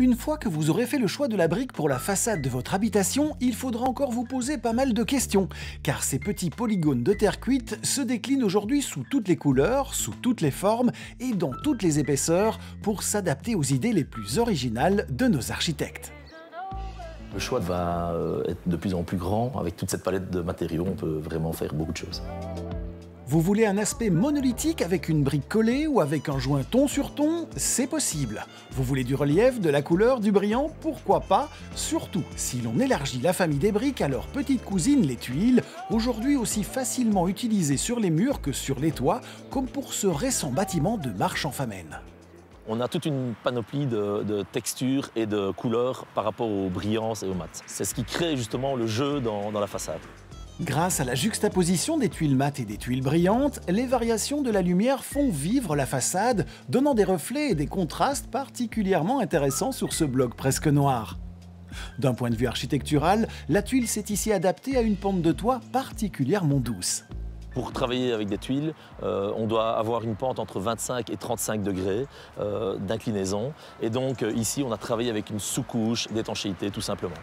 Une fois que vous aurez fait le choix de la brique pour la façade de votre habitation, il faudra encore vous poser pas mal de questions, car ces petits polygones de terre cuite se déclinent aujourd'hui sous toutes les couleurs, sous toutes les formes et dans toutes les épaisseurs pour s'adapter aux idées les plus originales de nos architectes. Le choix va être de plus en plus grand. Avec toute cette palette de matériaux, on peut vraiment faire beaucoup de choses. Vous voulez un aspect monolithique avec une brique collée ou avec un joint ton sur ton? C'est possible. Vous voulez du relief, de la couleur, du brillant? Pourquoi pas? Surtout si l'on élargit la famille des briques à leur petite cousine, les tuiles, aujourd'hui aussi facilement utilisées sur les murs que sur les toits, comme pour ce récent bâtiment de Marche-en-Famenne. On a toute une panoplie de textures et de couleurs par rapport aux brillances et aux mats. C'est ce qui crée justement le jeu dans la façade. Grâce à la juxtaposition des tuiles mates et des tuiles brillantes, les variations de la lumière font vivre la façade, donnant des reflets et des contrastes particulièrement intéressants sur ce bloc presque noir. D'un point de vue architectural, la tuile s'est ici adaptée à une pente de toit particulièrement douce. Pour travailler avec des tuiles, on doit avoir une pente entre 25 et 35 degrés d'inclinaison. Et donc ici, on a travaillé avec une sous-couche d'étanchéité tout simplement.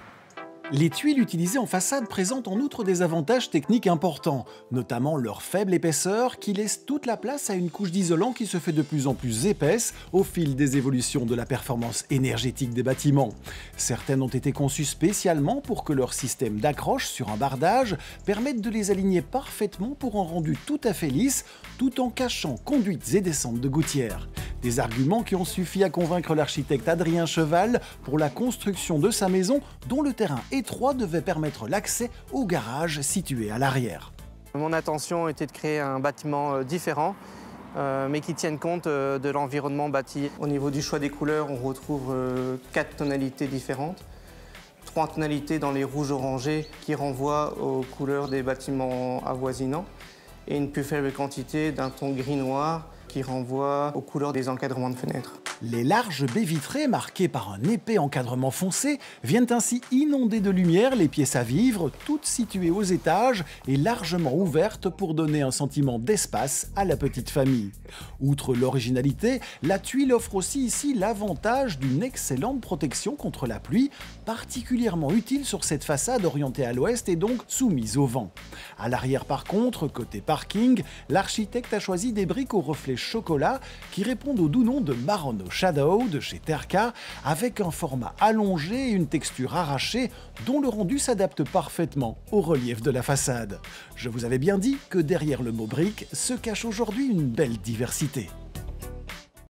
Les tuiles utilisées en façade présentent en outre des avantages techniques importants, notamment leur faible épaisseur qui laisse toute la place à une couche d'isolant qui se fait de plus en plus épaisse au fil des évolutions de la performance énergétique des bâtiments. Certaines ont été conçues spécialement pour que leur système d'accroche sur un bardage permette de les aligner parfaitement pour un rendu tout à fait lisse, tout en cachant conduites et descentes de gouttières. Des arguments qui ont suffi à convaincre l'architecte Adrien Cheval pour la construction de sa maison dont le terrain étroit devait permettre l'accès au garage situé à l'arrière. Mon intention était de créer un bâtiment différent, mais qui tienne compte de l'environnement bâti. Au niveau du choix des couleurs, on retrouve 4 tonalités différentes. 3 tonalités dans les rouges orangés qui renvoient aux couleurs des bâtiments avoisinants et une plus faible quantité d'un ton gris-noir qui renvoie aux couleurs des encadrements de fenêtres. Les larges baies vitrées marquées par un épais encadrement foncé viennent ainsi inonder de lumière les pièces à vivre, toutes situées aux étages et largement ouvertes pour donner un sentiment d'espace à la petite famille. Outre l'originalité, la tuile offre aussi ici l'avantage d'une excellente protection contre la pluie, particulièrement utile sur cette façade orientée à l'ouest et donc soumise au vent. À l'arrière par contre, côté parking, l'architecte a choisi des briques au reflet chocolat qui répondent au doux nom de Marron Shadow de chez Terca, avec un format allongé et une texture arrachée dont le rendu s'adapte parfaitement au relief de la façade. Je vous avais bien dit que derrière le mot brique se cache aujourd'hui une belle diversité.